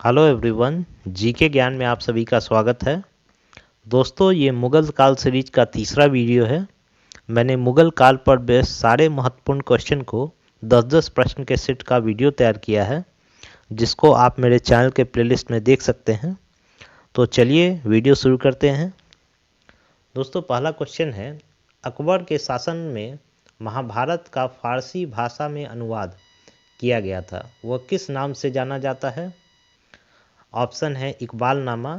Hello everyone, GK ज्ञान में आप सभी का स्वागत है। दोस्तों, ये मुगल काल सीरीज का तीसरा वीडियो है। मैंने मुगल काल पर बेस्ड सारे महत्वपूर्ण क्वेश्चन को 10-10 प्रश्न के सेट का वीडियो तैयार किया है, जिसको आप मेरे चैनल के प्लेलिस्ट में देख सकते हैं। तो चलिए वीडियो शुरू करते हैं। दोस्तों, पहला क्वेश्चन है, अकबर के शासन में महाभारत का फारसी भाषा में अनुवाद किया गया था, वह किस नाम से जाना जाता है? ऑप्शन है इकबालनामा,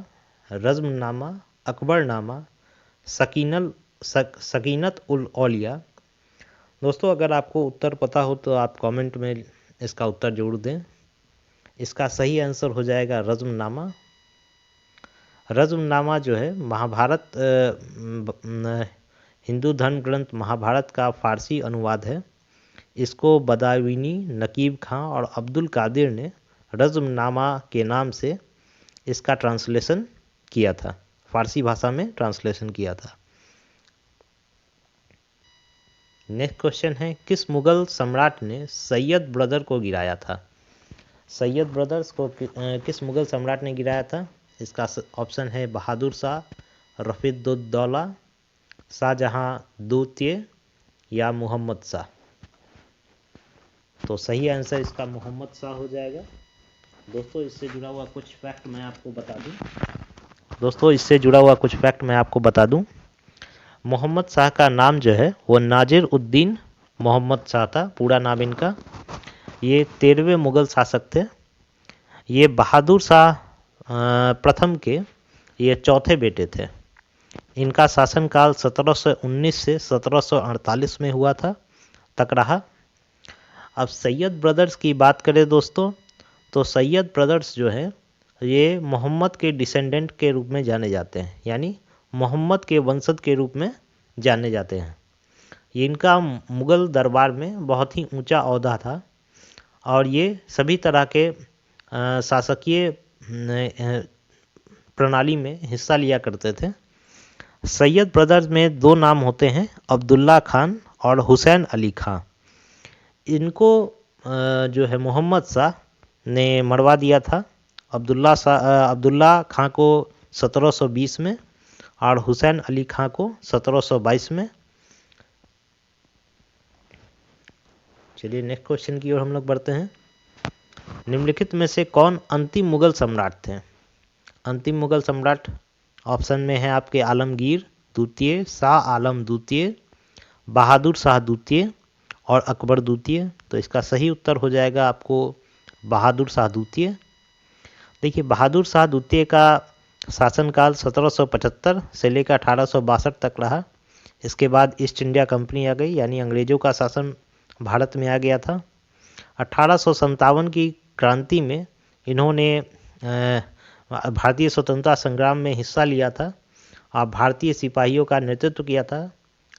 रज़्मनामा, अकबरनामा, सकीनत उल औलिया। दोस्तों, अगर आपको उत्तर पता हो तो आप कमेंट में इसका उत्तर जरूर दें। इसका सही आंसर हो जाएगा रज़्मनामा। रज़्मनामा जो है महाभारत हिंदू धर्म ग्रंथ महाभारत का फारसी अनुवाद है। इसको बदायूनी, नकीब खां और अब्दुल कादिर ने रज़्मनामा के नाम से इसका ट्रांसलेशन किया था, फारसी भाषा में ट्रांसलेशन किया था। नेक्स्ट क्वेश्चन है, किस मुगल सम्राट ने सैयद ब्रदर को गिराया था? सैयद ब्रदर्स को किस मुगल सम्राट ने गिराया था? इसका ऑप्शन है बहादुर शाह, रफीदुद्दौला, शाहजहां द्वितीय या मोहम्मद शाह। तो सही आंसर इसका मोहम्मद शाह हो जाएगा। दोस्तों, इससे जुड़ा हुआ कुछ फैक्ट मैं आपको बता दूं। मोहम्मद शाह का नाम जो है वो नाजिर उद्दीन मोहम्मद शाह था, पूरा नाम इनका। ये 13वें मुगल शासक थे। ये बहादुर शाह प्रथम के ये चौथे बेटे थे। इनका शासनकाल 1719 से 1748 में हुआ था तक रहा। अब सैयद ब्रदर्स की बात करें दोस्तों, तो सैयद ब्रदर्स जो है ये मोहम्मद के डिसेंडेंट के रूप में जाने जाते हैं, यानी मोहम्मद के वंशज के रूप में जाने जाते हैं। इनका मुगल दरबार में बहुत ही ऊंचा ओहदा था और ये सभी तरह के शासकीय प्रणाली में हिस्सा लिया करते थे। सैयद ब्रदर्स में दो नाम होते हैं, अब्दुल्ला खान और हुसैन अली खां। इनको जो है मोहम्मद शाह ने मरवा दिया था। अब्दुल्ला खां को 1720 में और हुसैन अली खां को 1722 में। चलिए नेक्स्ट क्वेश्चन की ओर हम लोग बढ़ते हैं। निम्नलिखित में से कौन अंतिम मुगल सम्राट थे? अंतिम मुगल सम्राट ऑप्शन में है आपके आलमगीर द्वितीय, शाह आलम द्वितीय, बहादुर शाह द्वितीय और अकबर द्वितीय। तो इसका सही उत्तर हो जाएगा आपको बहादुर शाह द्वितीय। देखिए, बहादुर शाह द्वितीय का शासनकाल 1775 से लेकर 1862 तक रहा। इसके बाद ईस्ट इंडिया कंपनी आ गई, यानी अंग्रेजों का शासन भारत में आ गया था। 1857 की क्रांति में इन्होंने भारतीय स्वतंत्रता संग्राम में हिस्सा लिया था और भारतीय सिपाहियों का नेतृत्व किया था।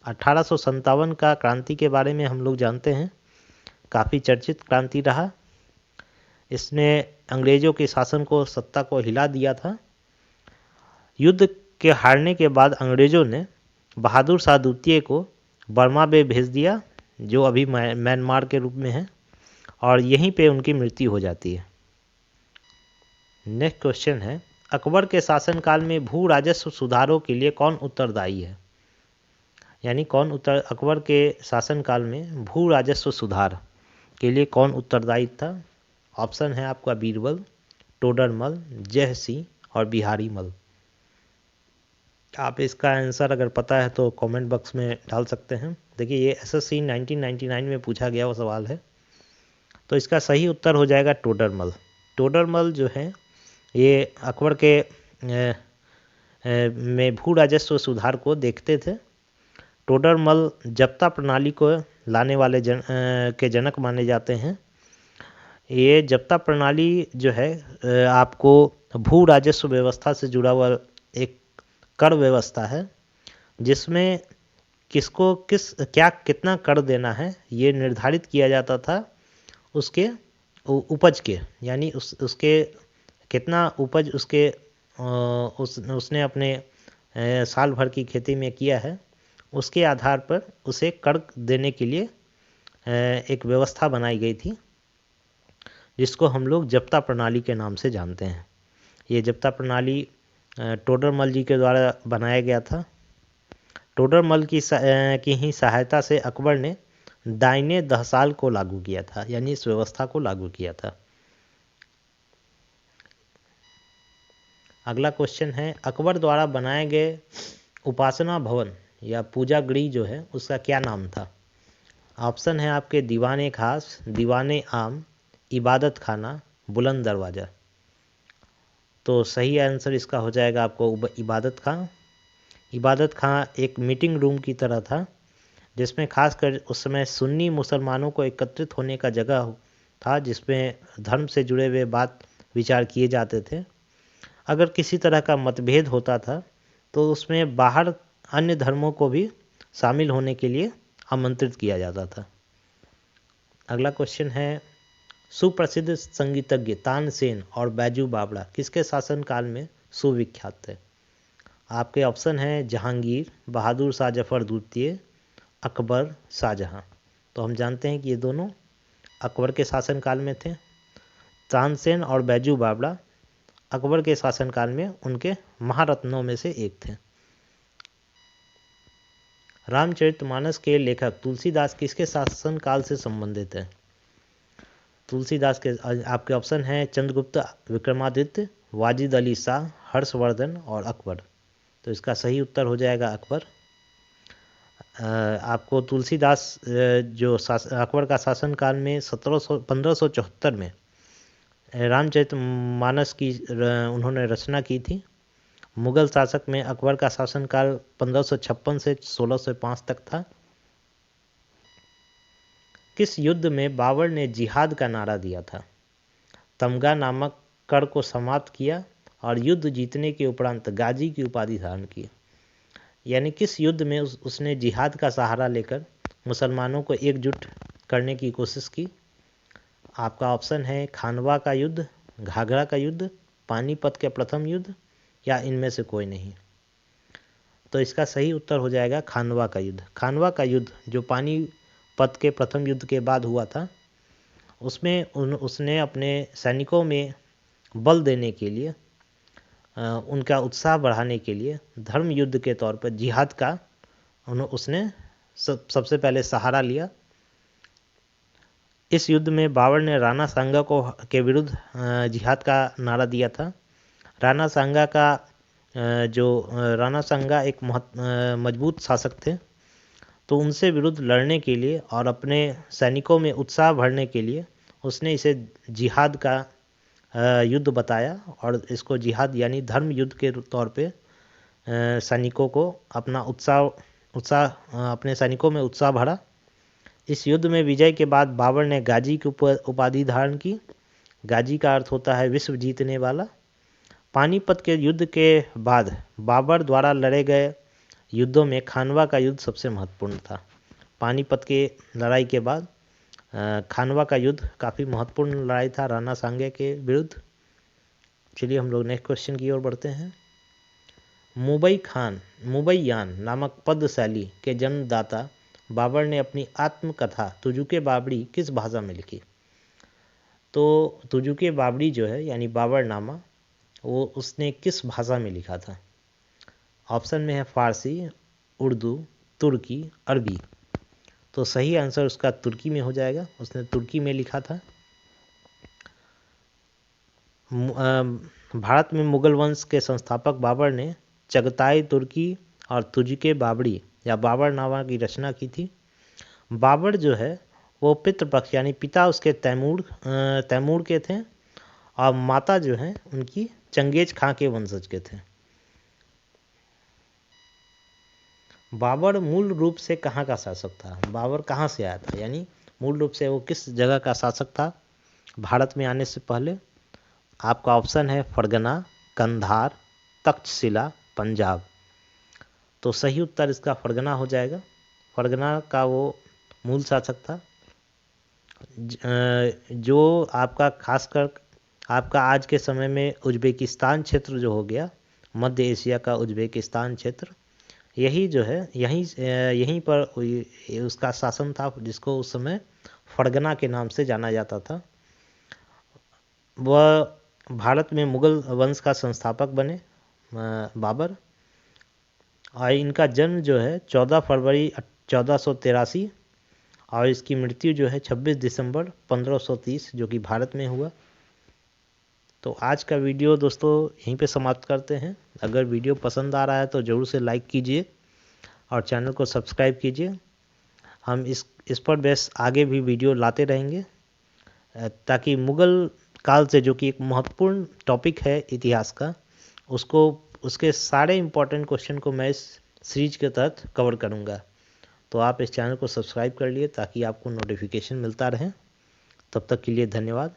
1857 का क्रांति के बारे में हम लोग जानते हैं, काफ़ी चर्चित क्रांति रहा। इसने अंग्रेजों के शासन को, सत्ता को हिला दिया था। युद्ध के हारने के बाद अंग्रेजों ने बहादुर शाह द्वितीय को बर्मा में भेज दिया, जो अभी म्यांमार के रूप में है, और यहीं पे उनकी मृत्यु हो जाती है। नेक्स्ट क्वेश्चन है, अकबर के शासनकाल में भू राजस्व सुधारों के लिए कौन उत्तरदायी है? यानी अकबर के शासनकाल में भू राजस्व सुधार के लिए कौन उत्तरदायी था? ऑप्शन है आपका बीरबल, टोडरमल, जय सिंह और बिहारी मल। आप इसका आंसर अगर पता है तो कमेंट बॉक्स में डाल सकते हैं। देखिए, ये एसएससी 1999 में पूछा गया वो सवाल है। तो इसका सही उत्तर हो जाएगा टोडरमल। टोडरमल जो है ये अकबर के में भू राजस्व सुधार को देखते थे। टोडरमल जप्ता प्रणाली को लाने वाले के जनक माने जाते हैं। ये जप्ता प्रणाली जो है आपको भू राजस्व व्यवस्था से जुड़ा हुआ एक कर व्यवस्था है, जिसमें किसको कितना कर देना है ये निर्धारित किया जाता था उसके उपज के, यानी उसके कितना उपज उसने अपने साल भर की खेती में किया है, उसके आधार पर उसे कर देने के लिए एक व्यवस्था बनाई गई थी। जिसको हम लोग जप्ता प्रणाली के नाम से जानते हैं। ये जप्ता प्रणाली टोडरमल जी के द्वारा बनाया गया था। टोडरमल की ही सहायता से अकबर ने दाइने दहसाल को लागू किया था, यानी इस व्यवस्था को लागू किया था। अगला क्वेश्चन है, अकबर द्वारा बनाए गए उपासना भवन या पूजा गृह जो है उसका क्या नाम था? ऑप्शन है आपके दीवाने खास, दीवाने आम, इबादत खाना, बुलंद दरवाज़ा। तो सही आंसर इसका हो जाएगा आपको इबादत खां। इबादत खां एक मीटिंग रूम की तरह था, जिसमें खासकर उस समय सुन्नी मुसलमानों को एकत्रित होने का जगह था, जिसमें धर्म से जुड़े हुए बात विचार किए जाते थे। अगर किसी तरह का मतभेद होता था तो उसमें बाहर अन्य धर्मों को भी शामिल होने के लिए आमंत्रित किया जाता था। अगला क्वेश्चन है, सुप्रसिद्ध संगीतज्ञ तानसेन और बैजू बावड़ा किसके शासनकाल में सुविख्यात थे? आपके ऑप्शन हैं जहांगीर, बहादुर शाह जफर द्वितीय, अकबर, शाहजहां। तो हम जानते हैं कि ये दोनों अकबर के शासनकाल में थे। तानसेन और बैजू बावड़ा अकबर के शासनकाल में उनके महारत्नों में से एक थे। रामचरितमानस के लेखक तुलसीदास किसके शासनकाल से संबंधित है? तुलसीदास के आपके ऑप्शन हैं चंद्रगुप्त, विक्रमादित्य, वाजिद अली शाह, हर्षवर्धन और अकबर। तो इसका सही उत्तर हो जाएगा अकबर। आपको तुलसीदास जो अकबर का शासनकाल में 1574 में रामचरितमानस की उन्होंने रचना की थी। मुगल शासक में अकबर का शासनकाल 1556 से 1605 तक था। किस युद्ध में बाबर ने जिहाद का नारा दिया था? तमगा नामक कर को समाप्त किया और युद्ध जीतने के उपरांत गाजी की उपाधि धारण की। यानी किस युद्ध में उसने जिहाद का सहारा लेकर मुसलमानों को एकजुट करने की कोशिश की? आपका ऑप्शन है खानवा का युद्ध, घाघरा का युद्ध, पानीपत के प्रथम युद्ध या इनमें से कोई नहीं। तो इसका सही उत्तर हो जाएगा खानवा का युद्ध। खानवा का युद्ध जो पानीपत के प्रथम युद्ध के बाद हुआ था, उसमें उसने अपने सैनिकों में बल देने के लिए, उनका उत्साह बढ़ाने के लिए धर्म युद्ध के तौर पर जिहाद का उसने सबसे पहले सहारा लिया। इस युद्ध में बाबर ने राणा सांगा के विरुद्ध जिहाद का नारा दिया था। राणा सांगा एक मजबूत शासक थे, तो उनसे विरुद्ध लड़ने के लिए और अपने सैनिकों में उत्साह भरने के लिए उसने इसे जिहाद का युद्ध बताया और इसको जिहाद यानी धर्म युद्ध के तौर पे सैनिकों को अपना उत्साह अपने सैनिकों में उत्साह भरा। इस युद्ध में विजय के बाद बाबर ने गाजी की उपाधि धारण की। गाजी का अर्थ होता है विश्व जीतने वाला। पानीपत के युद्ध के बाद बाबर द्वारा लड़े गए युद्धों में खानवा का युद्ध सबसे महत्वपूर्ण था। पानीपत के लड़ाई के बाद खानवा का युद्ध काफ़ी महत्वपूर्ण लड़ाई था राणा सांगे के विरुद्ध। चलिए हम लोग नेक्स्ट क्वेश्चन की ओर बढ़ते हैं। मुबैयान नामक पद्य शैली के जन्मदाता बाबर ने अपनी आत्मकथा तुजुके बाबरी किस भाषा में लिखी? तो तुजुके बाबरी जो है यानी बाबरनामा, वो उसने किस भाषा में लिखा था? ऑप्शन में है फारसी, उर्दू, तुर्की, अरबी। तो सही आंसर उसका तुर्की में हो जाएगा। उसने तुर्की में लिखा था। भारत में मुगल वंश के संस्थापक बाबर ने चगताई तुर्की और तुजुके बाबरी या बाबरनामा की रचना की थी। बाबर जो है वो पितृपक्ष यानी पिता उसके तैमूर के थे और माता जो है उनकी चंगेज खां के वंशज के थे। बाबर मूल रूप से कहाँ का शासक था? बाबर कहाँ से आया था, यानी मूल रूप से वो किस जगह का शासक था भारत में आने से पहले? आपका ऑप्शन है फरगना, कंधार, तक्षशिला, पंजाब। तो सही उत्तर इसका फरगना हो जाएगा। फरगना का वो मूल शासक था, जो आपका खासकर आपका आज के समय में उज्बेकिस्तान क्षेत्र जो हो गया, मध्य एशिया का उज्बेकिस्तान क्षेत्र, यही जो है यहीं पर उसका शासन था, जिसको उस समय फरगना के नाम से जाना जाता था। वह भारत में मुगल वंश का संस्थापक बने बाबर। और इनका जन्म जो है 14 फरवरी 1483 और इसकी मृत्यु जो है 26 दिसंबर 1530 जो कि भारत में हुआ। तो आज का वीडियो दोस्तों यहीं पे समाप्त करते हैं। अगर वीडियो पसंद आ रहा है तो ज़रूर से लाइक कीजिए और चैनल को सब्सक्राइब कीजिए। हम इस पर बेस आगे भी वीडियो लाते रहेंगे ताकि मुग़ल काल से, जो कि एक महत्वपूर्ण टॉपिक है इतिहास का, उसके सारे इम्पोर्टेंट क्वेश्चन को मैं इस सीरीज के तहत कवर करूँगा। तो आप इस चैनल को सब्सक्राइब कर लिए ताकि आपको नोटिफिकेशन मिलता रहे। तब तक के लिए धन्यवाद।